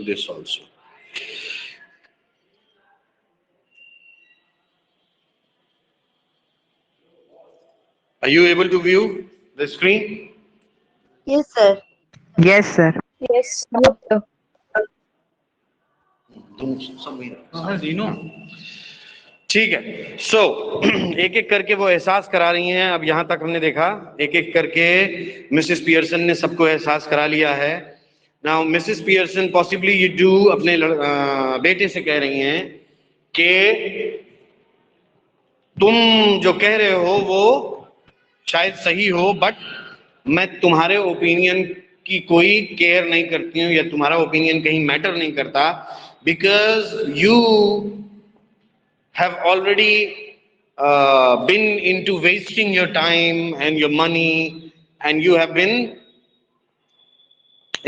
this also. Are you able to view the screen? Yes, sir. Yes, sir. Yes, sir. ठीक है. सो एक एक करके वो एहसास करा रही हैं. अब यहां तक हमने देखा, एक एक करके मिसेस पियर्सन ने सबको एहसास करा लिया है. नाउ मिसेस पियर्सन पॉसिबली ये डू अपने बेटे से कह रही हैं कि तुम जो कह रहे हो वो शायद सही हो, बट मैं तुम्हारे ओपिनियन की कोई केयर नहीं करती हूँ या तुम्हारा ओपिनियन कहीं मैटर नहीं करता, because you have already been into wasting your time and your money, and you have been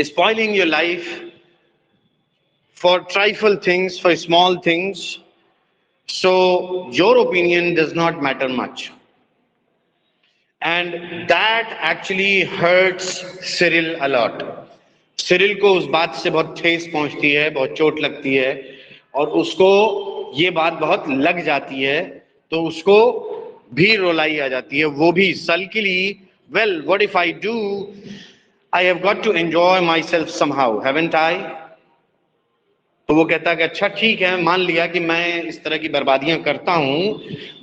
spoiling your life for trifle things, for small things. So your opinion does not matter much. And that actually hurts Cyril a lot. Cyril को उस बात से बहुत ठेस पहुंचती है, बहुत चोट लगती है, और उसको ये बात बहुत लग जाती है, तो उसको भी रुलाई आ जाती है. वो भी sulkily, well what if I do, I have got to enjoy myself somehow, haven't I. तो वो कहता है कि अच्छा ठीक है, मान लिया कि मैं इस तरह की बर्बादियां करता हूं,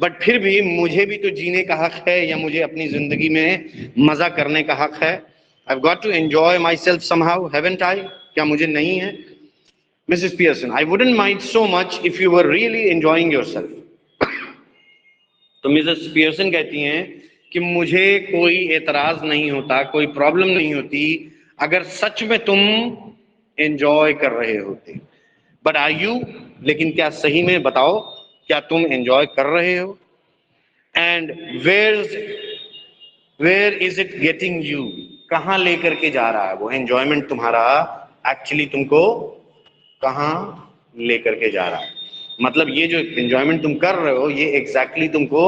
बट फिर भी मुझे भी तो जीने का हक है, या मुझे अपनी जिंदगी में मजा करने का हक है. I've got to enjoy myself somehow, haven't I? क्या मुझे नहीं है? Mrs. Pearson, I wouldn't mind so much if you were really enjoying yourself. तो मिसेस पियर्सन कहती हैं कि मुझे कोई एतराज नहीं होता, कोई प्रॉब्लम नहीं होती अगर सच में तुम एंजॉय कर रहे होते. But are you? लेकिन क्या सही में, बताओ, क्या तुम एंजॉय कर रहे हो? And where is it getting you? कहां लेकर के जा रहा है वो एंजॉयमेंट तुम्हारा? एक्चुअली तुमको कहां लेकर के जा रहा है? मतलब ये जो एंजॉयमेंट तुम कर रहे हो, ये एग्जैक्टली तुमको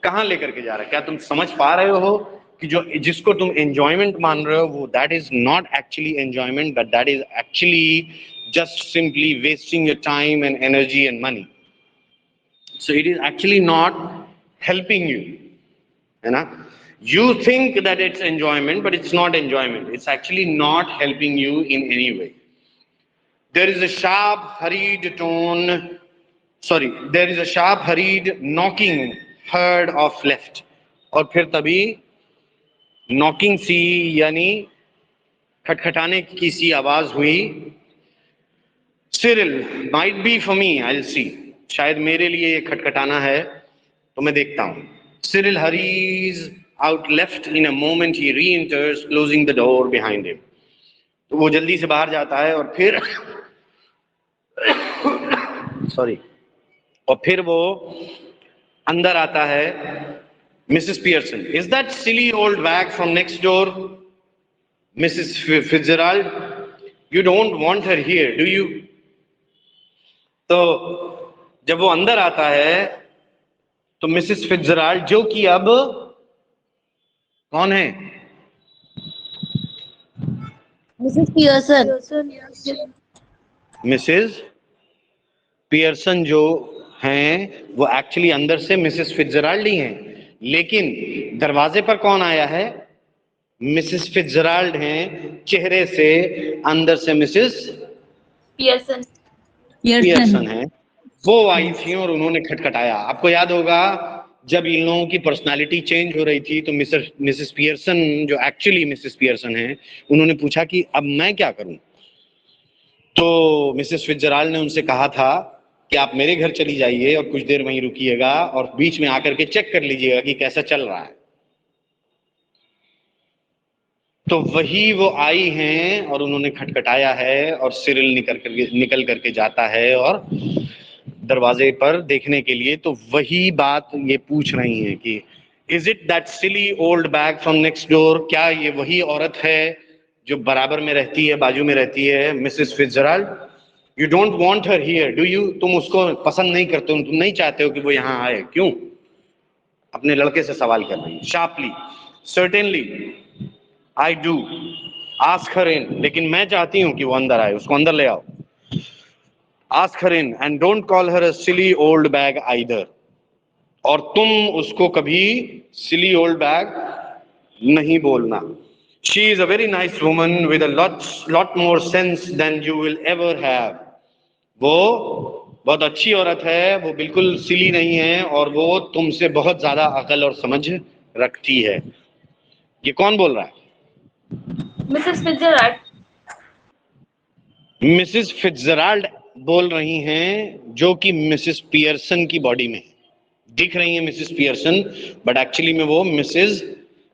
कहां लेकर के जा रहा है? क्या तुम समझ पा रहे हो कि जो जिसको तुम एंजॉयमेंट मान रहे हो, वो that is not actually enjoyment, but that is actually just simply wasting your time and energy and money. So it is actually not helping you, है ना? You think that it's enjoyment, but it's not enjoyment. It's actually not helping you in any way. There is a sharp, hurried tone. Sorry, there is a sharp, hurried knocking heard of left. और फिर तभी knocking सी, यानी खटखटाने की सी आवाज हुई. Cyril, might be for me, I'll see. शायद मेरे लिए ये खटखटाना है, तो मैं देखता हूँ. Cyril hurries out left. In a moment he re-enters, closing the door behind him. तो वो जल्दी से बाहर जाता है और फिर सॉरी, और फिर वो अंदर आता है. Mrs Pearson, is that silly old bag from next door? Mrs Fitzgerald, you don't want her here, do you? तो जब वो अंदर आता है तो मिसेस फिट्जराल्ड, जो कि अब कौन है? Mrs Pearson. मिसेस पियर्सन जो हैं वो एक्चुअली अंदर से मिसेस फिट्जराल्ड ही हैं, लेकिन दरवाजे पर कौन आया है? मिसेस फिट्जराल्ड हैं, चेहरे से अंदर से मिसेस पियर्सन हैं. वो आई थी और उन्होंने खटखटाया. आपको याद होगा जब इन लोगों की पर्सनालिटी चेंज हो रही थी, तो मिसेस पियर्सन, जो एक्चुअली मिसेस पियर्सन हैं, उन्होंने पूछा कि अब मैं क्या करूं? तो मिसेस फिट्जराल्ड ने उनसे कहा था कि आप मेरे घर चली जाइए और कुछ देर वहीं रुकिएगा और बीच में आकर के चेक कर लीजिएगा कि कैसा चल रहा है. तो वही वो आई हैं और उन्होंने खटखटाया है, और सिरिल निकल करके जाता है और दरवाजे पर देखने के लिए. तो वही बात ये पूछ रही हैं कि is it that silly old bag from next door? क्या ये वही औरत है जो बराबर में रहती है, बाजू में रहती है, Mrs Fitzgerald? You don't want her here, do you? तुम उसको पसंद नहीं करते हो, तुम नहीं चाहते हो कि वो यहाँ आए, क्यों? अपने लड़के से सवाल कर रही है sharply. Certainly I do, ask her in. लेकिन मैं चाहती हूं कि वो अंदर आए, उसको अंदर ले आओ. Ask her in and don't call her a silly old bag either. और तुम उसको कभी silly old bag नहीं बोलना. She is a very nice woman with a lot more sense than you will ever have. वो बहुत अच्छी औरत है, वो बिल्कुल सिली नहीं है और वो तुमसे बहुत ज्यादा अकल और समझ रखती है. ये कौन बोल रहा है? Mrs. Fitzgerald. मिसेस फिट्जराल्ड बोल रही हैं, जो कि मिसेस पियर्सन की बॉडी में दिख रही हैं मिसेस पियर्सन, बट एक्चुअली में वो मिसेस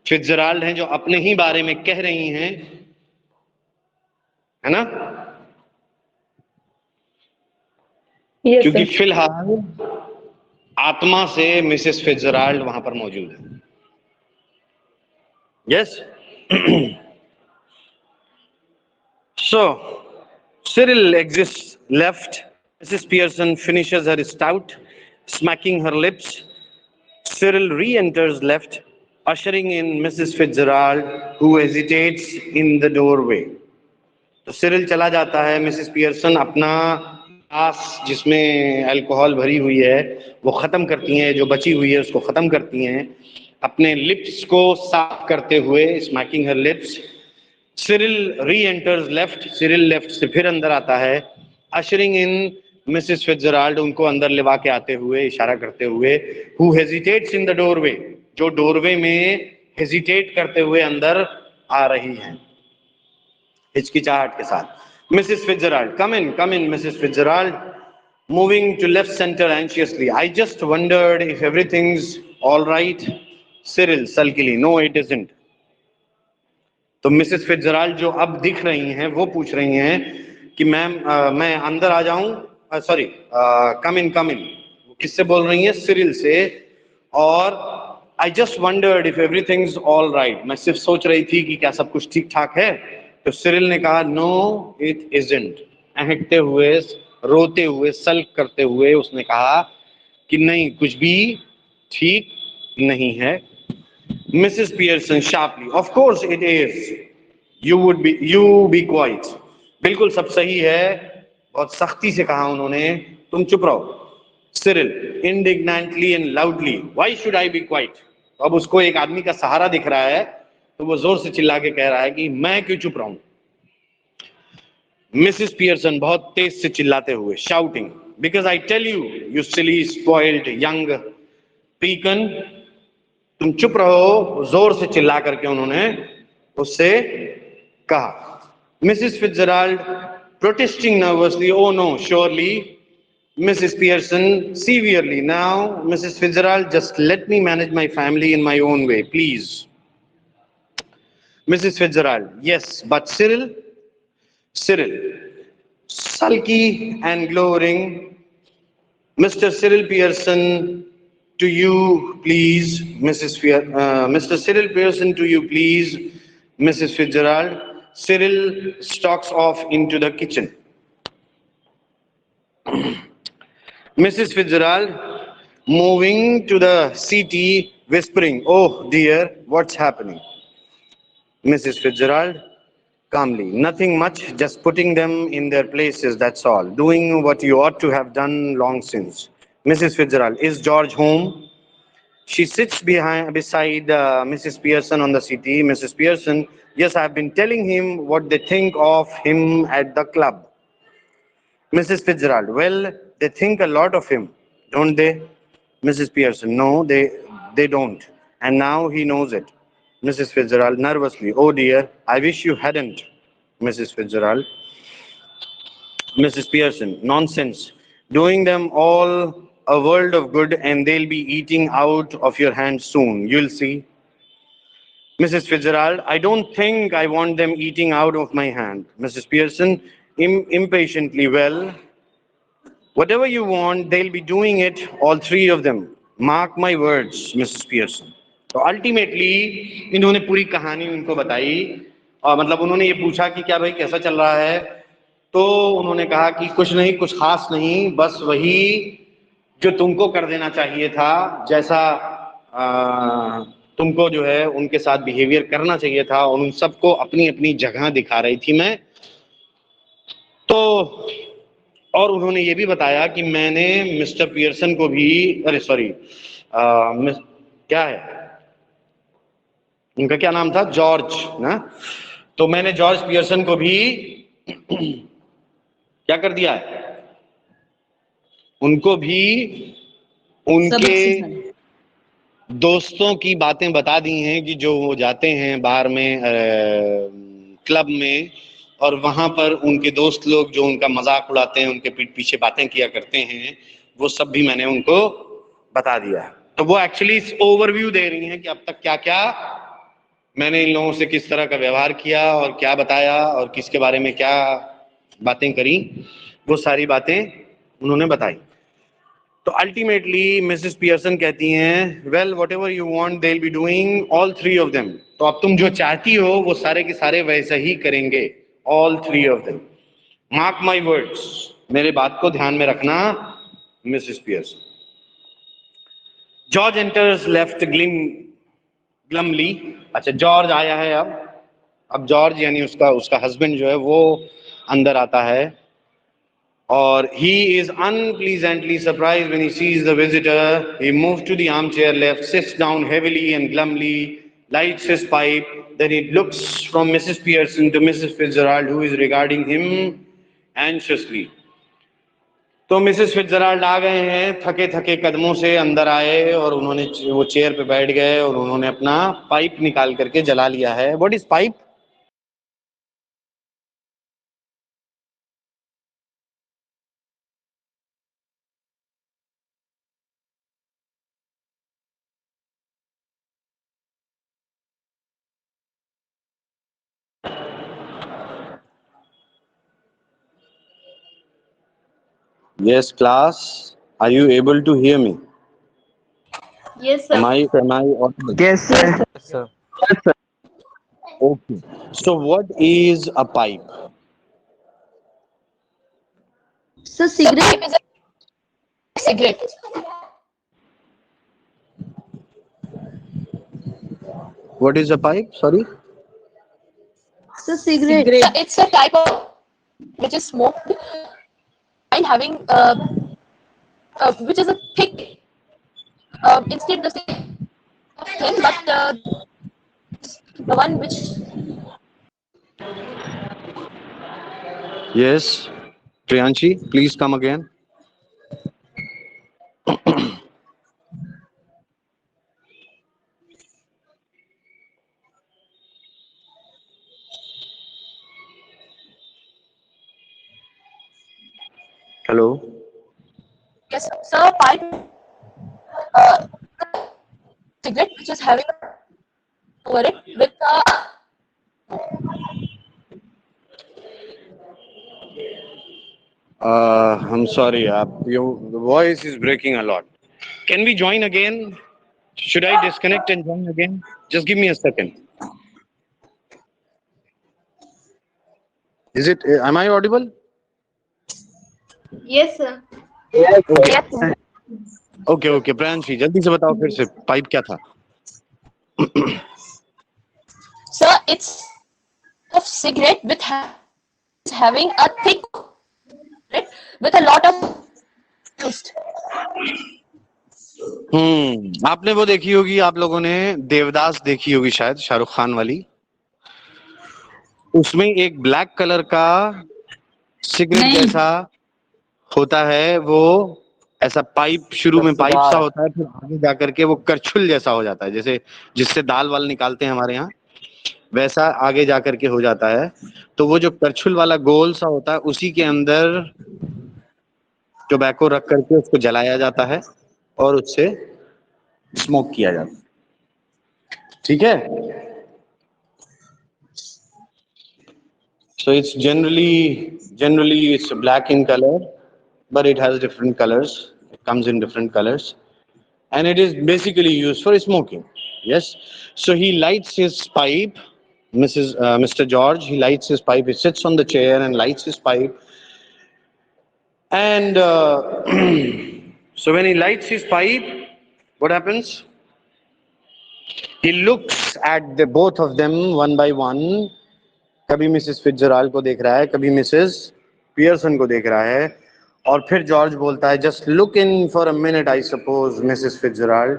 फिट्जराल्ड हैं, जो अपने ही बारे में कह रही हैं, है ना? Yes, क्योंकि sir. फिलहाल आत्मा से मिसेस फिट्जराल्ड वहां पर मौजूद है. Yes. So, Cyril exists left. Mrs. Pearson finishes her stout, smacking her lips. Cyril re-enters left, ushering in Mrs. Fitzgerald, who hesitates in the doorway. तो सिरिल चला जाता है, मिसेस पियर्सन अपना ग्लास जिसमें अल्कोहल भरी हुई है वो खत्म करती हैं, जो बची हुई है उसको खत्म करती हैं, अपने लिप्स को साफ करते हुए, smacking her lips. Cyril re-enters left, Cyril left से फिर अंदर आता है, अशरिंग इन मिसेस फिट्जराल्ड, उनको अंदर लेवा के आते हुए, इशारा करते हुए, who hesitates in the doorway, जो डोरवे में हेजिटेट करते हुए अंदर आ रही हैं हिचकिचाहट के साथ. Mrs Fitzgerald, come in Mrs Fitzgerald, moving to left centre anxiously, I just wondered if everything's all right. Cyril sulkily, no it isn't. तो मिसेस फिट्जराल्ड जो अब दिख रही हैं वो पूछ रही हैं कि मैम मैं अंदर आ जाऊं, सॉरी, कम इन. वो किससे बोल रही हैं? सिरिल से. और I just wondered if everything's all right, मैं सिर्फ सोच रही थी कि क्या सब कुछ ठीक ठाक है. तो सिरिल ने कहा नो इट इजंट, अहकते हुए, रोते हुए, सल्क करते हुए उसने कहा कि नहीं, कुछ भी ठीक नहीं है. Mrs. Pearson sharply, of course it is. You be quiet. बिल्कुल सब सही है. बहुत सख्ती से कहा उन्होंने, तुम चुप रहो. Cyril indignantly and loudly, why should I be quiet? अब उसको एक आदमी का सहारा दिख रहा है तो वो जोर से चिल्ला के कह रहा है कि मैं क्यों चुप रहूं. Mrs. Pearson बहुत तेज से चिल्लाते हुए, shouting, because I tell you, you silly spoiled young pecan. तुम चुप रहो, जोर से चिल्ला करके उन्होंने उससे कहा. Mrs Fitzgerald protesting nervously, oh no surely. Mrs Pearson severely, now Mrs Fitzgerald just let me manage my family in my own way please. Mrs Fitzgerald, yes but Cyril. Cyril sulky and glowering, Mr. Cyril Pearson, to you, please, Mr. Cyril Pearson, to you, please, Mrs. Fitzgerald. Cyril stalks off into the kitchen. Mrs. Fitzgerald, moving to the settee, whispering, oh dear, what's happening? Mrs. Fitzgerald, calmly, nothing much, just putting them in their places, that's all. Doing what you ought to have done long since. Mrs. Fitzgerald, is George home? She sits beside Mrs. Pearson on the settee. Mrs. Pearson, yes, I've been telling him what they think of him at the club. Mrs. Fitzgerald, well, they think a lot of him, don't they? Mrs. Pearson, no, they don't. And now he knows it. Mrs. Fitzgerald, nervously, oh dear, I wish you hadn't. Mrs. Fitzgerald. Mrs. Pearson, nonsense. Doing them all a world of good and they'll be eating out of your hands soon. You'll see. Mrs. Fitzgerald, I don't think I want them eating out of my hand. Mrs. Pearson, impatiently, well, whatever you want, they'll be doing it, all three of them. Mark my words, Mrs. Pearson. तो ultimately इन्होंने पूरी कहानी उनको बताई और मतलब उन्होंने ये पूछा कि क्या भाई कैसा चल रहा है, तो उन्होंने कहा कि कुछ नहीं, कुछ खास नहीं, बस वही जो तुमको कर देना चाहिए था, जैसा तुमको जो है उनके साथ बिहेवियर करना चाहिए था, और उन सबको अपनी अपनी जगह दिखा रही थी मैं. तो और उन्होंने ये भी बताया कि मैंने मिस्टर पियर्सन को भी, अरे सॉरी, क्या है उनका, क्या नाम था, जॉर्ज ना, तो मैंने जॉर्ज पियर्सन को भी क्या कर दिया है, उनको भी उनके दोस्तों की बातें बता दी हैं कि जो वो जाते हैं बार में, क्लब में, और वहां पर उनके दोस्त लोग जो उनका मजाक उड़ाते हैं, उनके पीठ पीछे बातें किया करते हैं, वो सब भी मैंने उनको बता दिया है। तो वो एक्चुअली ओवरव्यू दे रही हैं कि अब तक क्या क्या मैंने इन लोगों से किस तरह का व्यवहार किया और क्या बताया और किसके बारे में क्या बातें करी, वो सारी बातें उन्होंने बताई। तो अल्टीमेटली मिसेस पियर्सन कहती हैं, well what ever you want they will be doing all three of them. तो अब तुम जो चाहती हो वो सारे के सारे वैसा ही करेंगे, all three of them, mark my words, मेरे बात को ध्यान में रखना Mrs Pearson. George enters left glumly. अच्छा, जॉर्ज आया है अब जॉर्ज यानी उसका उसका हस्बैंड जो है वो अंदर आता है, और he is unpleasantly surprised when he sees the visitor. He moves to the armchair left, sits down heavily and glumly, lights his pipe. Then he looks from Mrs. Pearson to Mrs. Fitzgerald, who is regarding him anxiously. तो Mrs Fitzgerald आ गए हैं, थके थके कदमों से अंदर आए और उन्होंने वो चेयर पे बैठ गए और उन्होंने अपना पाइप निकाल करके जला लिया है। What is pipe? Yes, class. Are you able to hear me? Yes, sir. Am I audible? Yes, sir. Sir. Okay. So what is a pipe? So cigarette is a cigarette. What is a pipe? Sorry. So cigarette. It's a type of which is smoked and having which is a thick instead the same thing, but the one which Yes. Priyanshi, please come again. Hello. yes, so pipe cigarette which is having over it with I'm sorry. Your voice is breaking a lot. Can we join again? Should I disconnect and join again? Just give me a second. Is it? Am I audible? yes, sir. Okay. Yes, sir. Okay. Priyanshi, जल्दी से बताओ फिर से pipe क्या था? So it's a cigarette with having a thick with a lot of twist. आपने वो देखी होगी, आप लोगों ने देवदास देखी होगी शायद, शाहरुख खान वाली। उसमें एक ब्लैक कलर का सिगरेट जैसा होता है, वो ऐसा पाइप, शुरू में पाइप सा होता है, फिर आगे जाकर के वो करछुल जैसा हो जाता है, जैसे जिससे दाल वाल निकालते हैं हमारे यहाँ, वैसा आगे जाकर के हो जाता है। तो वो जो करछुल वाला गोल सा होता है, उसी के अंदर टोबैको रख करके उसको जलाया जाता है और उससे स्मोक किया जाता है। ठीक है? So it's generally it's black in color, but it has different colors. It comes in different colors, and it is basically used for smoking. Yes. So he lights his pipe, Mr. George. He lights his pipe. He sits on the chair and lights his pipe. And so when he lights his pipe, what happens? He looks at the both of them one by one. कभी Mrs Fitzgerald को देख रहा है, कभी Mrs Pearson को देख रहा है, और फिर जॉर्ज बोलता है, just look in for a minute I suppose Mrs Fitzgerald,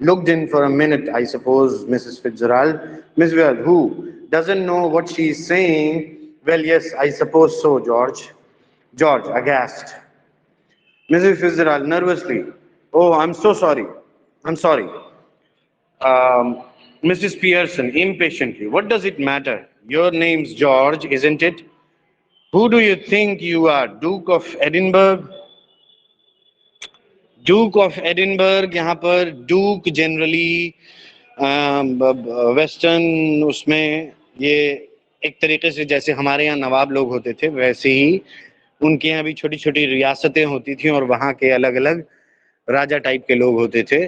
looked in for a minute I suppose Mrs. Fitzgerald. Miss Well, who doesn't know what she is saying? Well, yes, I suppose so, George. George, aghast. Mrs. Fitzgerald, nervously, oh, I'm so sorry, I'm sorry. Mrs. Pearson, impatiently, what does it matter? Your name's George, isn't it? Who do you think you are, Duke of Edinburgh? Duke of Edinburgh, यहाँ पर Duke generally western उसमें ये एक तरीके से जैसे हमारे यहाँ नवाब लोग होते थे वैसे ही उनके यहाँ भी छोटी छोटी रियासतें होती थी और वहाँ के अलग अलग राजा टाइप के लोग होते थे,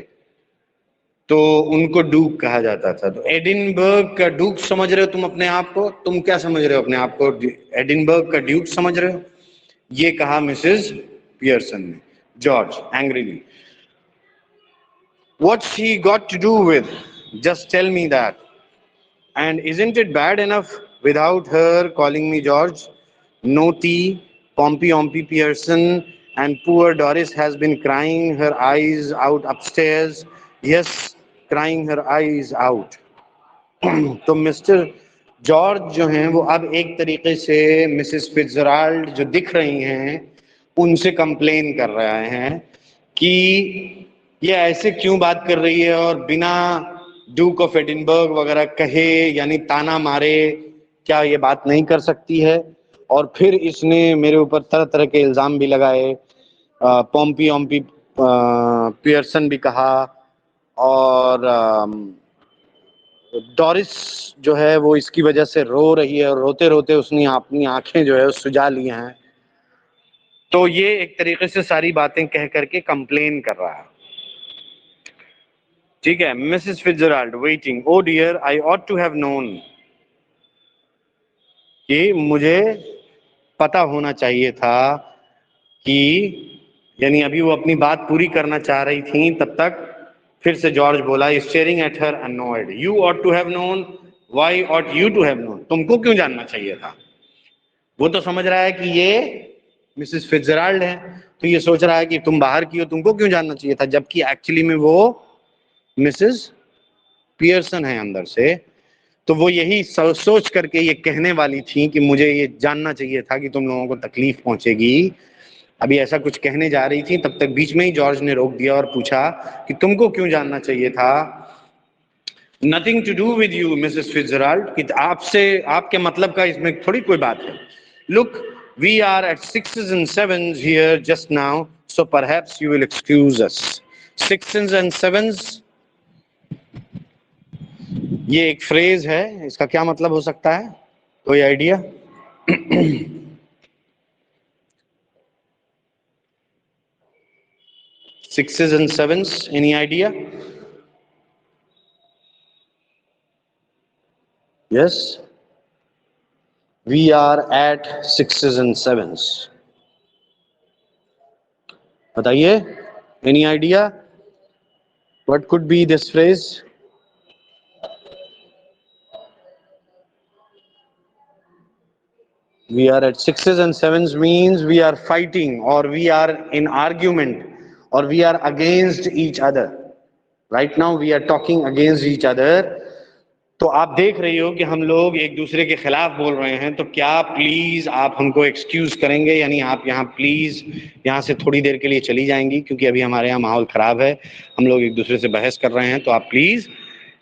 तो उनको डूक कहा जाता था। तो एडिनबर्ग का डूक समझ रहे हो तुम अपने आप को? तुम क्या समझ रहे हो अपने आप को? एडिनबर्ग का ड्यूक समझ रहे हो? ये कहा मिसेस पियर्सन ने। George angrily, what's she got to do with? Just tell me that. And isn't it bad enough without her calling me George? No tea, Pompey Ompey Pearson, and poor Doris has been crying her eyes out upstairs. Yes, crying her eyes out. तो mister George जो हैं वो अब एक तरीके से Mrs Fitzgerald जो दिख रही हैं उनसे कंप्लेन कर रहे हैं कि ये ऐसे क्यों बात कर रही है और बिना ड्यूक ऑफ एडिनबर्ग वगैरह कहे यानी ताना मारे क्या ये बात नहीं कर सकती है। और फिर इसने मेरे ऊपर तरह तरह के इल्ज़ाम भी लगाए, पॉम्पी ऑम्पी पियर्सन भी कहा, और डॉरिस जो है वो इसकी वजह से रो रही है और रोते रोते उसने अपनी आंखें जो है सुजा ली हैं। तो ये एक तरीके से सारी बातें कह करके कंप्लेन कर रहा है। ठीक है, Mrs Fitzgerald waiting, oh dear I ought to have known, कि मुझे पता होना चाहिए था कि, यानी अभी वो अपनी बात पूरी करना चाह रही थी तब तक फिर से जॉर्ज बोला, staring at her annoyed, you ought to have known, why ought you to have known, तुमको क्यों जानना चाहिए था। वो तो समझ रहा है कि ये मिसेस फिट्जराल्ड है, तो ये सोच रहा है कि तुम बाहर की हो, तुमको क्यों जानना चाहिए था, जबकि एक्चुअली में वो मिसेस पियर्सन है अंदर से। तो वो यही सोच करके ये कहने वाली थी कि मुझे ये जानना चाहिए था कि तुम लोगों को तकलीफ पहुंचेगी। अभी ऐसा कुछ कहने जा रही थी, तब तक बीच में ही जॉर्ज ने रोक दिया और पूछा कि तुमको क्यों जानना चाहिए था। Nothing to do with you Mrs Fitzgerald, कि आपसे आपके मतलब का इसमें थोड़ी कोई बात है। Look, we are at sixes and sevens here just now, so perhaps you will excuse us. Sixes and sevens ये एक फ्रेज है, इसका क्या मतलब हो सकता है, कोई idea? Sixes and sevens, any idea? Yes, we are at sixes and sevens. बताइए, any idea what could be this phrase? We are at sixes and sevens means we are fighting or we are in argument or we are against each other. Right now we are talking against each other. तो आप देख रही हो कि हम लोग एक दूसरे के खिलाफ बोल रहे हैं, तो क्या प्लीज आप हमको एक्सक्यूज करेंगे, यानी आप यहाँ प्लीज यहाँ से थोड़ी देर के लिए चली जाएंगी, क्योंकि अभी हमारे यहाँ माहौल खराब है, हम लोग एक दूसरे से बहस कर रहे हैं, तो आप प्लीज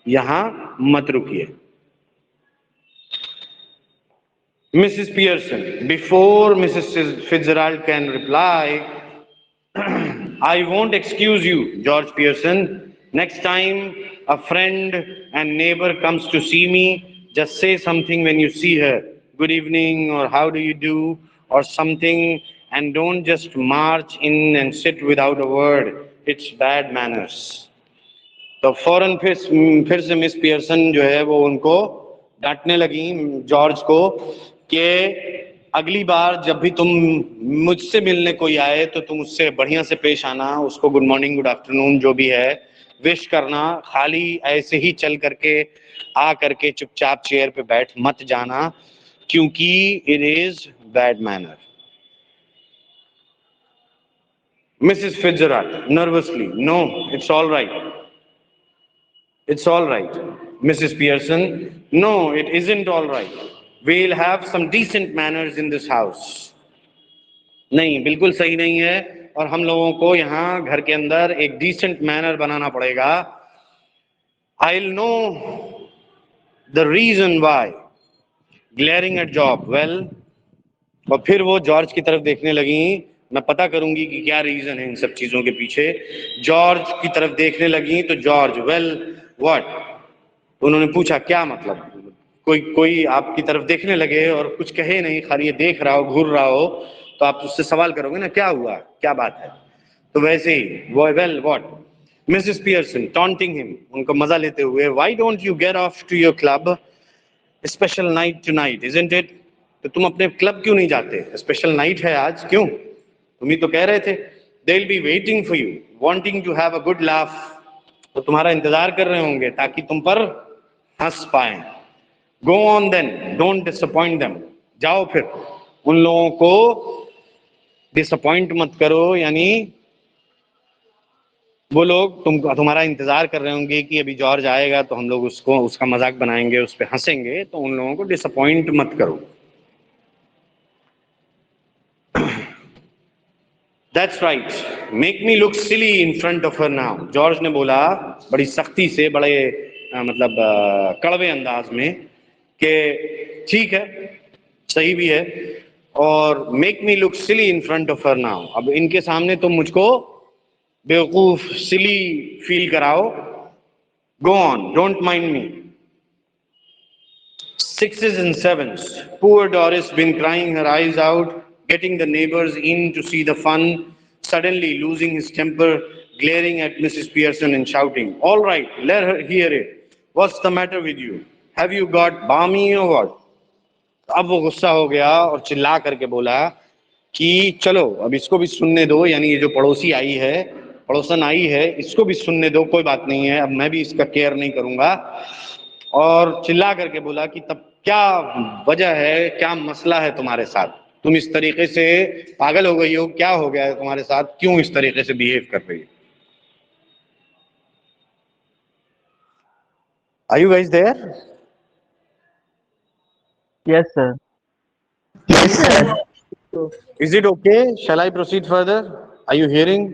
यहाँ मत रुकिए। Mrs. Pearson, before Mrs. Fitzgerald can reply, I won't excuse you, George Pearson. Next time a friend and neighbor comes to see me, just say something when you see her. Good evening, or how do you do, or something, and don't just march in and sit without a word. It's bad manners. तो फौरन फिर से miss Pearson जो है वो उनको डांटने लगी George को कि अगली बार जब भी तुम मुझसे मिलने कोई आए तो तुम उससे बढ़िया से पेश आना, उसको गुड मॉर्निंग गुड आफ्टरनून जो भी है विश करना, खाली ऐसे ही चल करके आ करके चुपचाप चेयर पे बैठ मत जाना, क्योंकि it is bad manner. Mrs. Fitzgerald nervously, no, it's all right. It's all right. Mrs. Pearson, no, it isn't all right. We'll have some decent manners in this house. नहीं, बिल्कुल सही नहीं है और हम लोगों को यहाँ घर के अंदर एक डिसेंट मैनर बनाना पड़ेगा. I'll know the reason why. Glaring at Job. Well, और फिर वो जॉर्ज की तरफ देखने लगी. मैं पता करूंगी कि क्या रीजन है इन सब चीजों के पीछे. जॉर्ज की तरफ देखने लगी तो जॉर्ज, वेल व्हाट, उन्होंने पूछा क्या मतलब. कोई आपकी तरफ देखने लगे और कुछ कहे नहीं, खाली ये देख रहा हो, घूर रहा हो, तो आप उससे सवाल करोगे ना, क्या हुआ, क्या बात है. तो वैसे ही वो, well what. Mrs Pearson taunting him, उनको मजा लेते हुए, why don't you get off to your club, special night tonight isn't it. तो तुम अपने क्लब क्यों नहीं जाते, स्पेशल नाइट है आज, क्यों, तुम ही तो कह रहे थे. They will be waiting for you wanting to have a good laugh. तो तुम्हारा इंतजार कर रहे होंगे ताकि तुम पर हंस पाए. Go on then, don't disappoint them. जाओ फिर, उन लोगों को डिसअपॉइंट मत करो. यानी वो लोग तुम्हारा इंतजार कर रहे होंगे कि अभी जॉर्ज आएगा तो हम लोग उसका मजाक बनाएंगे, उस पर हंसेंगे, तो उन लोगों को डिसअपॉइंट मत करो. That's right. Make me look silly in front of her now. George ने बोला बड़ी सख्ती से, बड़े मतलब कड़वे अंदाज में कि ठीक है, सही भी है, और make me look silly in front of her now. अब इनके सामने तुम मुझको बेवकूफ, सिली फील कराओ. Go on, don't mind me. Sixes and sevens. Poor Doris been crying her eyes out, getting the neighbors in to see the fun, suddenly losing his temper, glaring at Mrs. Pearson and shouting, all right, let her hear it. What's the matter with you? Have you got balmy or what? अब वो गुस्सा हो गया और चिल्ला करके बोला कि चलो अब इसको भी सुनने दो. यानी ये जो पड़ोसी आई है, पड़ोसन आई है, इसको भी सुनने दो, कोई बात नहीं है, अब मैं भी इसका केयर नहीं करूंगा. और चिल्ला करके बोला कि तब क्या वजह है, क्या मसला है तुम्हारे साथ, तुम इस तरीके से पागल हो गई हो, क्या हो गया है तुम्हारे साथ, क्यों इस तरीके से बिहेव कर रही हो. Are you guys there? Yes, sir. Yes, sir. Is it okay? Shall I proceed further? Are you hearing?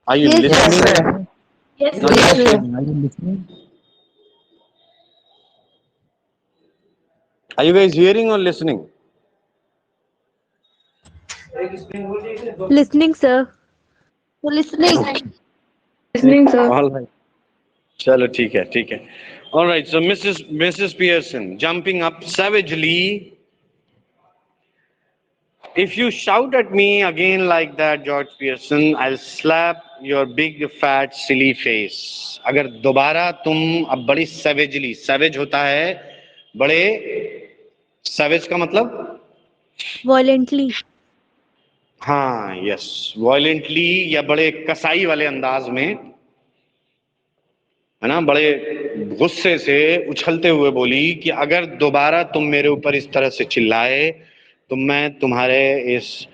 Are you Yes, listening? sir. Yes, Not sir. listening. Are you listening? Are you guys hearing or listening? Listening, sir. Listening. Listening, sir. All right. चलो ठीक है, ठीक है. All right. So Mrs. Pearson jumping up savagely. If you shout at me again like that, George Pearson, I'll slap your big fat silly face. अगर दोबारा तुम अब बड़ी savagely, savage होता है बड़े, savage का मतलब Violently. हाँ, यस, वायलेंटली या बड़े कसाई वाले अंदाज में, है ना, बड़े गुस्से से उछलते हुए बोली कि अगर दोबारा तुम मेरे ऊपर इस तरह से चिल्लाए तो मैं तुम्हारे इस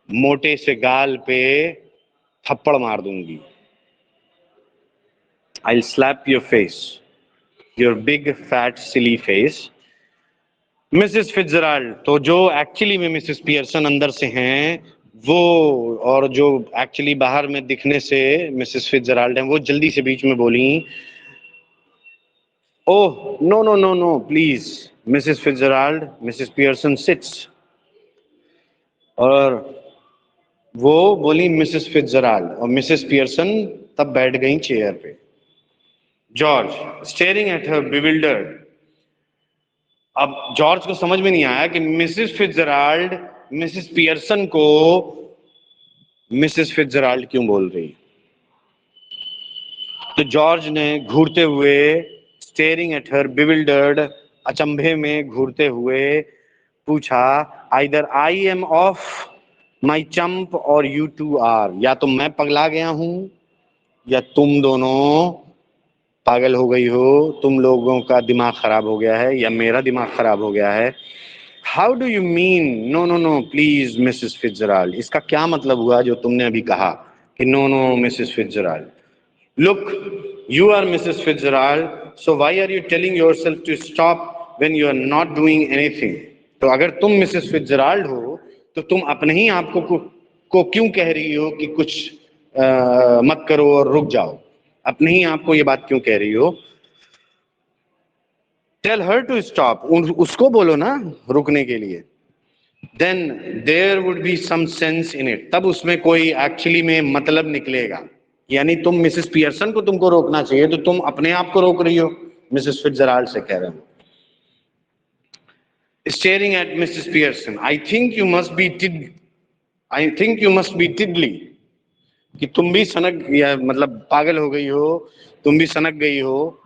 मोटे से गाल पे थप्पड़ मार दूंगी. I'll slap your face, your big fat silly face. Mrs Fitzgerald, तो जो एक्चुअली में मिसेस पियर्सन अंदर से हैं वो, और जो एक्चुअली बाहर में दिखने से मिसेस फिट्जराल्ड हैं, वो जल्दी से बीच में बोली, oh no no no no please Mrs Fitzgerald. Mrs Pearson sits, और वो बोली मिसेस फिट्जराल्ड, और मिसेस पियर्सन तब बैठ गई चेयर पे. George staring at her bewildered. अब जॉर्ज को समझ में नहीं आया कि मिसेस फिट्जराल्ड मिसेस पियर्सन को मिसेस फिट्जराल्ड क्यों बोल रही. तो जॉर्ज ने घूरते हुए, स्टेयरिंग एट हर बिविल्डर्ड, अचंभे में घूरते हुए पूछा, आइदर आई एम ऑफ माई चंप और यू टू आर. या तो मैं पगला गया हूं या तुम दोनों पागल हो गई हो, तुम लोगों का दिमाग खराब हो गया है या मेरा दिमाग खराब हो गया है. How do you mean no no no please Mrs Fitzgerald? इसका क्या मतलब हुआ जो तुमने अभी कहा कि no no Mrs Fitzgerald? Look, you are Mrs. Fitzgerald, so why are you telling yourself to stop when you are not doing anything? तो अगर तुम मिसेस फिट्जराल्ड हो तो तुम अपने ही आप को क्यों कह रही हो कि कुछ मत करो और रुक जाओ? अपने ही आप को ये बात क्यों कह रही हो? टेल हर टू स्टॉप, उसको बोलो ना रुकने के लिए. Then there would be some sense in it, तब उसमें कोई एक्चुअली में मतलब निकलेगा. यानी तुम मिसेस पियर्सन को तुमको रोकना चाहिए तो तुम अपने आप को रोक रही हो. मिसेस फिट्जराल्ड से कह रहे हो. Staring at Mrs Pearson, I think you must be tiddly, कि तुम भी सनक या मतलब पागल हो गई हो, तुम भी सनक गई हो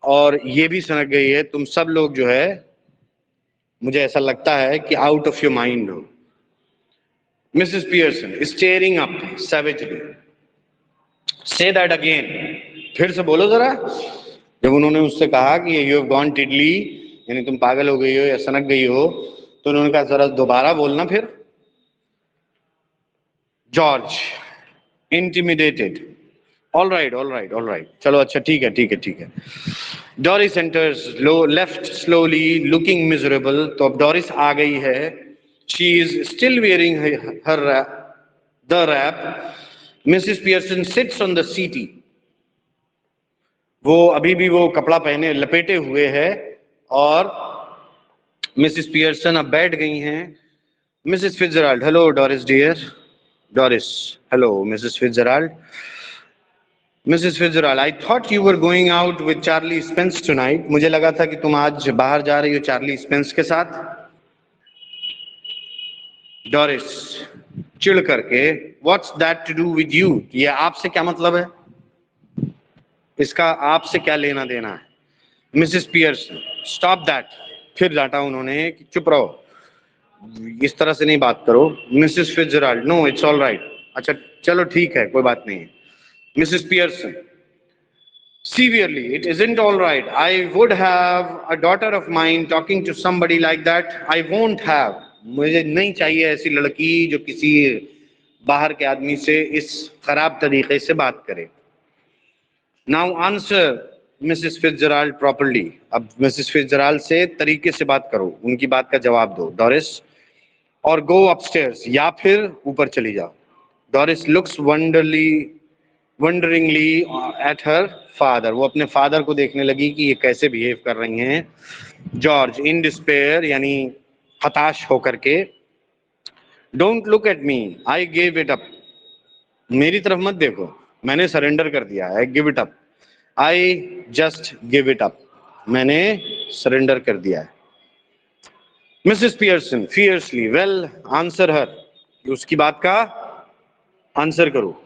और ये भी सनक गई है. तुम सब लोग जो है मुझे ऐसा लगता है कि आउट ऑफ योर माइंड हो. Mrs Pearson staring up savagely, say that again, फिर से बोलो जरा. जब उन्होंने उससे कहा कि यू हैव गॉन टिडली, यानी तुम पागल हो गई हो या सनक गई हो, तो उन्होंने कहा जरा दोबारा बोलना फिर. George intimidated, all right all right all right, चलो अच्छा ठीक है ठीक है ठीक है. Doris enters left slowly looking miserable, तो अब डॉरिस आ गई है. She is still wearing her the wrap. Mrs Pearson sits on the settee, वो अभी भी वो कपड़ा पहने लपेटे हुए है और मिसेस पियर्सन अब बैठ गई हैं. Mrs Fitzgerald, hello Doris dear. Doris, hello Mrs Fitzgerald. Mrs Fitzgerald, I thought you were going out with Charlie Spence tonight, मुझे लगा था कि तुम आज बाहर जा रही हो चार्ली स्पेंस के साथ. डॉरिस चिढ़ करके, what's that to do with you? ये आपसे क्या मतलब है? इसका आपसे क्या लेना देना है? Mrs Pearson, stop that. फिर डांटा उन्होंने कि चुप रहो, इस तरह से नहीं बात करो. Mrs Fitzgerald, no it's all right. अच्छा चलो ठीक है, कोई बात नहीं है. Mrs Pearson severely, it isn't all right. I would have a daughter of mine talking to somebody like that. I won't have. मुझे नहीं चाहिए ऐसी लड़की जो किसी बाहर के आदमी से इस खराब तरीके से बात करे. Now answer Mrs Fitzgerald properly, अब मिसेस फिट्जराल्ड से तरीके से बात करो, उनकी बात का जवाब दो डॉरिस. और गो अपस्टेयर्स, या फिर ऊपर चली जाओ. Doris looks wonderingly at her father, वो अपने फादर को देखने लगी कि ये कैसे बिहेव कर रही हैं. जॉर्ज इन डिस्पेयर, यानी हताश होकर के, don't look at me, I give it up, मेरी तरफ मत देखो, मैंने सरेंडर कर दिया. I give it up, I just give it up, मैंने सरेंडर कर दिया है. Mrs Pearson fiercely, well answer her, उसकी बात का आंसर करो.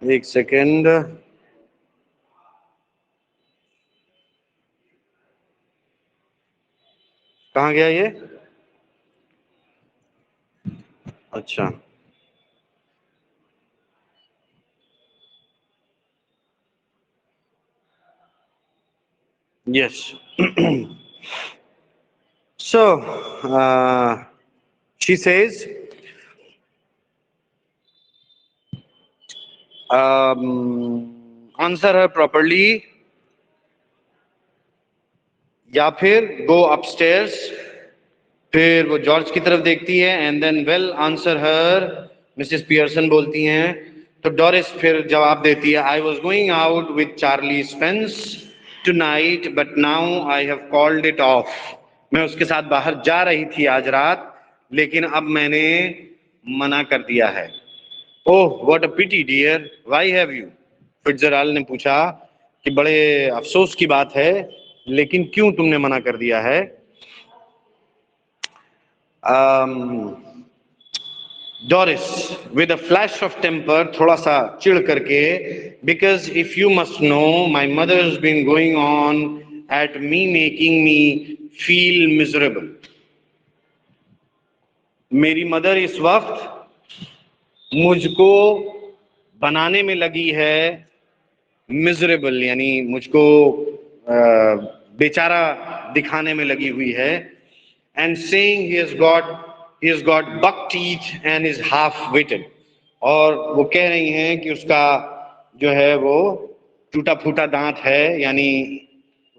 एक सेकेंड, कहाँ गया ये? अच्छा, yes. So she says, answer her properly, या फिर गो अपस्टेयर्स. फिर वो जॉर्ज की तरफ देखती है and then well answer her, Mrs Pearson बोलती हैं. तो डॉरिस फिर जवाब देती है, I was going out with Charlie Spence tonight but now I have called it off, मैं उसके साथ बाहर जा रही थी आज रात, लेकिन अब मैंने मना कर दिया है. Oh what a pity dear, why have you? Fitzgerald ने पूछा कि बड़े अफसोस की बात है, लेकिन क्यों तुमने मना कर दिया है? Doris with a flash of temper, थोड़ा सा चिढ़ करके, because if you must know my mother has been going on at me making me feel miserable, मेरी मदर इस वक्त मुझको बनाने में लगी है मिजरेबल, यानी मुझको बेचारा दिखाने में लगी हुई है, and saying he has got buck teeth and is half witted, और वो कह रही हैं कि उसका जो है वो टूटा फूटा दांत है, यानी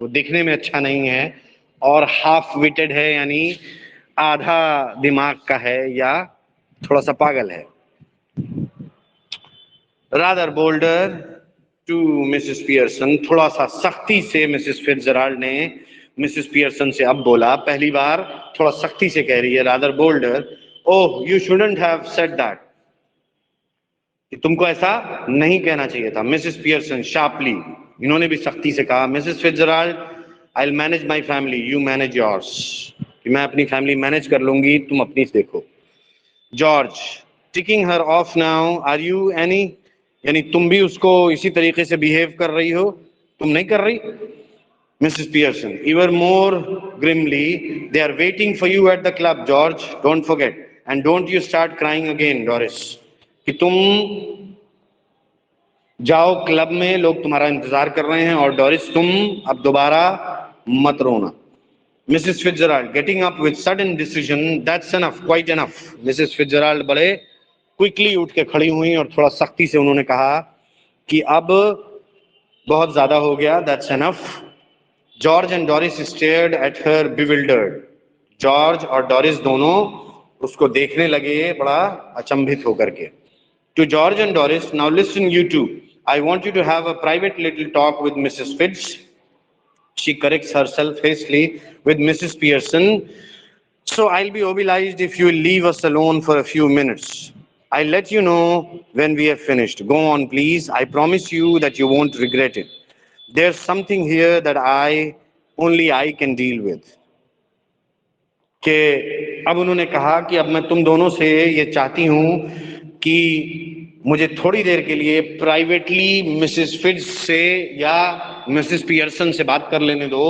वो दिखने में अच्छा नहीं है, और हाफ विटेड है यानी आधा दिमाग का है या थोड़ा सा पागल है। Rather bolder to Mrs Pearson, थोड़ा सा सख्ती से मिसेस फिट्जराल्ड ने मिसेस पियर्सन से अब बोला, पहली बार थोड़ा सख्ती से कह रही है, rather boulder, oh you shouldn't have said that, कि तुमको ऐसा नहीं कहना चाहिए था। मिसेस पियर्सन शार्पली, इन्होंने भी सख्ती से कहा, Mrs Fitzgerald I will manage my family, you manage yours, कि मैं अपनी फैमिली मैनेज कर लूंगी, तुम अपनी देखो। George, ticking her off now, are you any, यानी तुम भी उसको इसी तरीके से बिहेव कर रही हो, तुम नहीं कर रही। Mrs Pearson, ever more grimly, they are waiting for you at the club George, don't forget, and don't you start crying again Doris, कि तुम जाओ क्लब में, लोग तुम्हारा इंतजार कर रहे हैं, और डोरिस तुम अब दोबारा मत रोना। Mrs Fitzgerald getting up with sudden decision, that's enough, quite enough. Mrs Fitzgerald बड़े क्विकली उठ के खड़ी हुई और थोड़ा सख्ती से उन्होंने कहा कि अब बहुत ज्यादा हो गया, that's enough. George and Doris stared at her bewildered, George और डोरिस दोनों उसको देखने लगे बड़ा अचंभित होकर के। To George and Doris, now listen you two. I want you to have a private little talk with Mrs. Fitz. She corrects herself hastily with Mrs. Pearson. So I'll be obliged if you will leave us alone for a few minutes. I'll let you know when we have finished. Go on, please. I promise you that you won't regret it. There's something here that only I can deal with. कि अब उन्होंने कहा कि अब मैं तुम दोनों से ये चाहती हूं कि मुझे थोड़ी देर के लिए प्राइवेटली मिसेस फिट्ज से या मिसेस पियर्सन से बात कर लेने दो,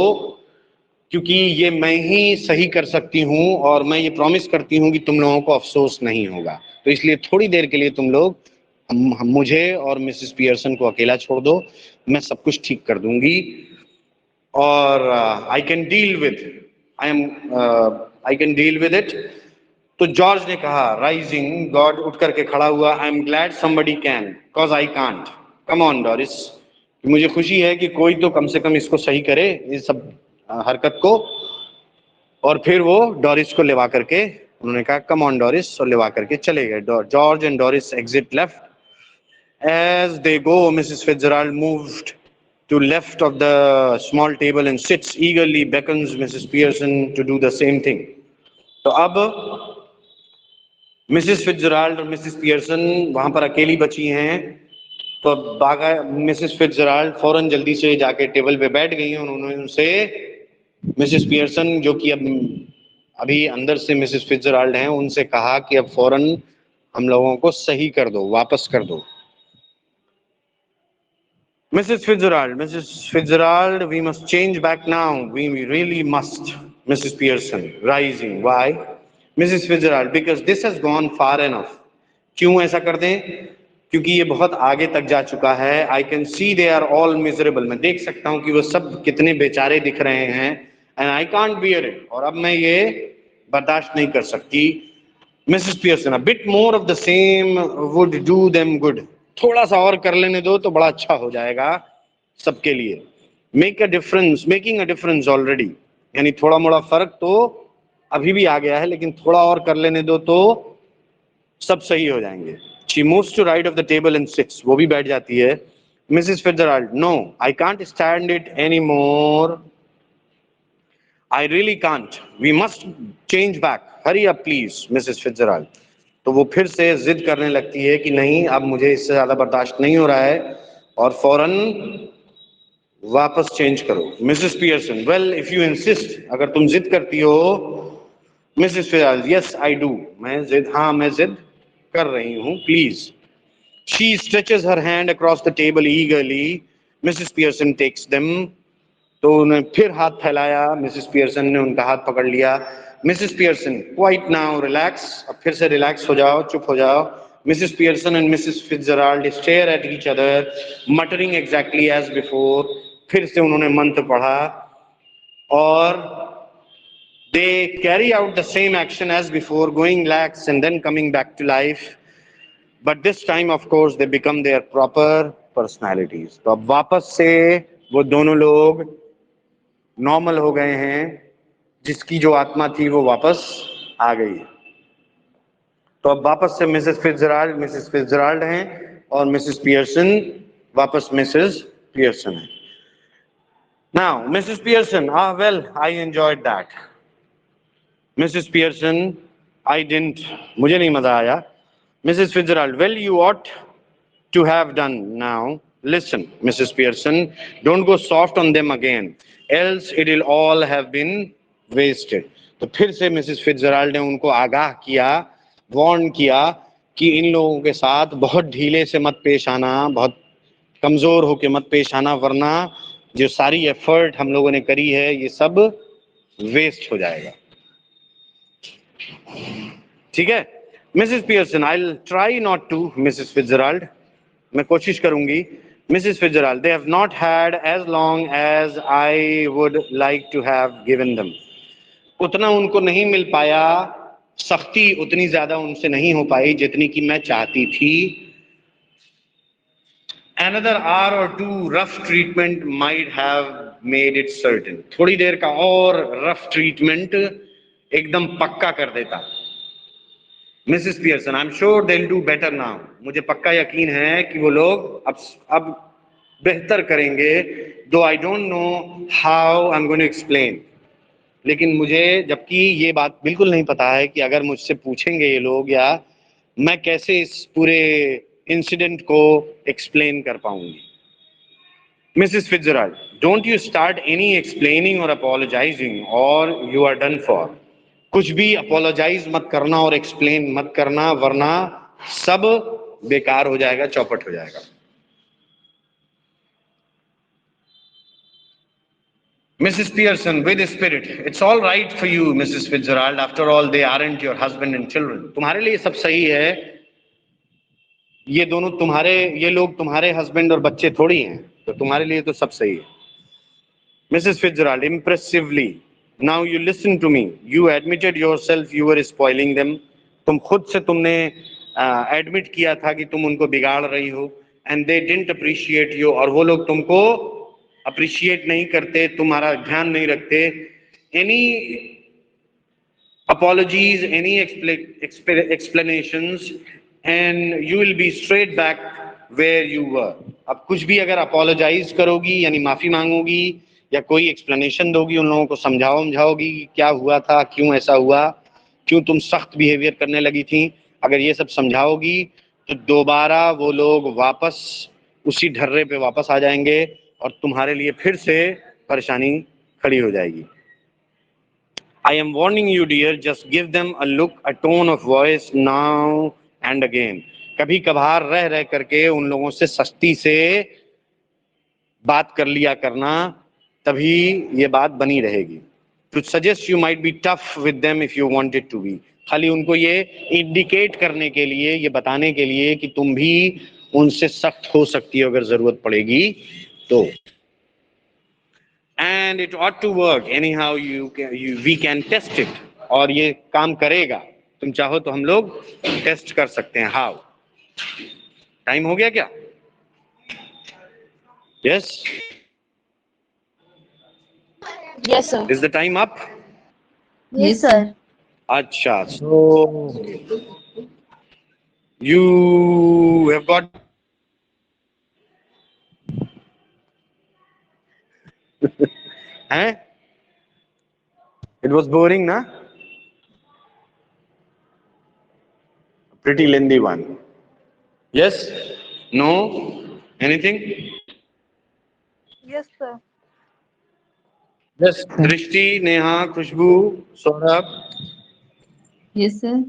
क्योंकि ये मैं ही सही कर सकती हूं, और मैं ये प्रॉमिस करती हूं कि तुम लोगों को अफसोस नहीं होगा। तो इसलिए थोड़ी देर के लिए तुम लोग मुझे और मिसेस पियर्सन को अकेला छोड़ दो, मैं सब कुछ ठीक कर दूंगी, और I can deal with it. तो जॉर्ज ने कहा, राइजिंग, गॉड उठ करके खड़ा हुआ, I am glad somebody can, because I can't, come on Doris, मुझे खुशी है कि कोई तो कम से कम इसको सही करे, इस सब हरकत को। और फिर वो डोरिस को लेवा करके, उन्होंने कहा कम ऑन डोरिस, और लेवा करके चले गए। George and Doris exit left. As they go, Mrs Fitzgerald moved to left of the small table and sits eagerly, beckons Mrs. Pearson to do the same thing. तो अब Mrs Fitzgerald और Mrs Pearson वहां पर अकेली बची हैं, तो अब बागा मिसेस फिट्जराल्ड फौरन जल्दी से जाके टेबल पे बैठ गई हैं। उन्होंने उनसे, मिसेस पियर्सन जो कि अब अभी अंदर से मिसेस फिट्जराल्ड हैं, उनसे कहा कि अब फौरन हम लोगों को सही कर दो, वापस कर दो। Mrs. Fitzgerald, we must change back now. We really must. Mrs. Pearson, rising. Why? Mrs. Fitzgerald, because this has gone far enough. क्यों ऐसा कर दें? क्योंकि ये बहुत आगे तक जा चुका है। I can see they are all miserable. मैं देख सकता हूँ कि वो सब कितने बेचारे दिख रहे हैं। And I can't bear it. और अब मैं ये बर्दाश्त नहीं कर सकती। Mrs. Pearson, a bit more of the same would do them good. थोड़ा सा और कर लेने दो तो बड़ा अच्छा हो जाएगा सबके लिए। मेकिंग अ डिफरेंस ऑलरेडी, यानी थोड़ा मोड़ा फर्क तो अभी भी आ गया है, लेकिन थोड़ा और कर लेने दो तो सब सही हो जाएंगे। She moves to right of the table and sits. वो भी बैठ जाती है। Mrs. Fitzgerald, no, I can't stand it anymore. I really can't. We must change back. Hurry up, please, Mrs. Fitzgerald. तो वो फिर से जिद करने लगती है कि नहीं, अब मुझे इससे ज्यादा बर्दाश्त नहीं हो रहा है, और फौरन वापस चेंज करो। Mrs Pearson, well if you insist, अगर तुम जिद करती हो। Mrs Fitzgerald, yes I do, मैं जिद कर रही हूँ, please. She stretches her hand across the table eagerly. Mrs Pearson takes them. तो उन्हें फिर हाथ फैलाया, मिसेस पियर्सन ने उनका हाथ पकड़ लिया। Mrs Pearson, quiet now, relax, अब फिर से रिलैक्स हो जाओ, चुप हो जाओ। Mrs Pearson and Mrs Fitzgerald stare at each other, muttering exactly as before. फिर से उन्होंने मंत्र पढ़ा और they carry out the same action as before, going lax and then coming back to life. But this time, of course, they become their proper personalities. तो अब वापस से वो दोनों लोग नॉर्मल हो गए हैं, जिसकी जो आत्मा थी वो वापस आ गई है। तो अब वापस से मिसेस फिट्जराल्ड हैं और मिसेस पियर्सन वापस मिसेस पियर्सन है। Now, Mrs. Pearson, well, I enjoyed that. Mrs. Pearson, I didn't. मुझे नहीं मजा आया. Mrs. Fitzgerald, well, you ought to have done now. Listen, Mrs. Pearson, don't go soft on them again, else it'll all have been wasted. तो फिर से Mrs Fitzgerald ने उनको आगाह किया, वार्न किया कि इन लोगों के साथ बहुत ढीले से मत पेश आना, बहुत कमजोर होके मत पेश आना, वरना जो सारी एफर्ट हम लोगों ने करी है ये सब वेस्ट हो जाएगा। ठीक है Mrs Pearson, I will try not to. Mrs Fitzgerald, मैं कोशिश करूंगी। Mrs Fitzgerald, they have not had as long as I would like to have given them. उतना उनको नहीं मिल पाया, सख्ती उतनी ज्यादा उनसे नहीं हो पाई जितनी कि मैं चाहती थी। Another hour or two rough treatment might have made it certain. थोड़ी देर का और रफ ट्रीटमेंट एकदम पक्का कर देता। Mrs Pearson, I am sure they will do better now. मुझे पक्का यकीन है कि वो लोग अब बेहतर करेंगे। Though I don't know how I am going to explain. लेकिन मुझे जबकि ये बात बिल्कुल नहीं पता है कि अगर मुझसे पूछेंगे ये लोग या मैं कैसे इस पूरे इंसिडेंट को एक्सप्लेन कर पाऊंगी। Mrs Fitzgerald, don't you start any explaining और अपोलोजाइजिंग और यू आर डन फॉर। कुछ भी अपोलोजाइज मत करना और एक्सप्लेन मत करना, वरना सब बेकार हो जाएगा, चौपट हो जाएगा। Mrs. Pearson, with spirit, it's all right for you, Mrs. Fitzgerald. After all, they aren't your husband and children. तुम्हारे लिए सब सही है। ये दोनों ये लोग तुम्हारे हस्बैंड और बच्चे थोड़ी हैं, तो तुम्हारे लिए तो सब सही है। Mrs. Fitzgerald, impressively. Now you listen to me. You admitted yourself you were spoiling them. तुम खुद से तुमने एडमिट किया था कि तुम उनको बिगाड़ रही हो। And they didn't appreciate you. और वो लोग तुमको अप्रिशिएट नहीं करते, तुम्हारा ध्यान नहीं रखते। Any apologies, any explanations and you will be straight back where you were. अब कुछ भी अगर अपोलोजाइज करोगी यानी माफी मांगोगी या कोई एक्सप्लेनेशन दोगी, उन लोगों को समझाओगी क्या हुआ था, क्यों ऐसा हुआ, क्यों तुम सख्त बिहेवियर करने लगी थी, अगर ये सब समझाओगी तो दोबारा वो लोग वापस उसी ढर्रे पे वापस आ जाएंगे और तुम्हारे लिए फिर से परेशानी खड़ी हो जाएगी। I am warning you, dear, just give them a look, a tone of voice now and again. कभी कभार रह करके उन लोगों से सख्ती से बात कर लिया करना, तभी ये बात बनी रहेगी। To suggest you might be tough with them if you wanted to be. खाली उनको ये इंडिकेट करने के लिए, ये बताने के लिए कि तुम भी उनसे सख्त हो सकती हो अगर जरूरत पड़ेगी तो। And it ought to work anyhow. We can test it. और ये काम करेगा, तुम चाहो तो हम लोग टेस्ट कर सकते हैं। How? टाइम हो गया क्या? Yes. Yes, sir. Is the time up? Yes, sir. अच्छा, so you have got हैं? It was boring, na? Pretty lengthy one. Yes? No? Anything? Yes, sir. Yes. Drishti, Neha, Khushbu, Saurabh. Yes, sir.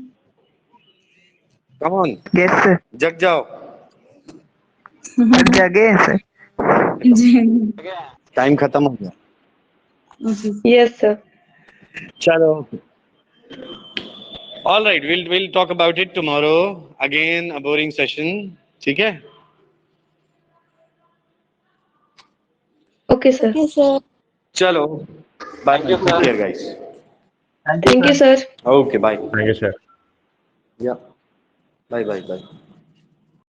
Come on. Yes, sir. जग जाओ। Sir, jage hain, sir. Time खत्म हो गया। Okay. Yes, sir. चलो। All right, we'll talk about it tomorrow. Again, a boring session. ठीक है? Okay. Okay, sir. Okay, sir. चलो bye care guys. Thank you, sir. Okay, bye. Thank you, sir. Yeah. Bye.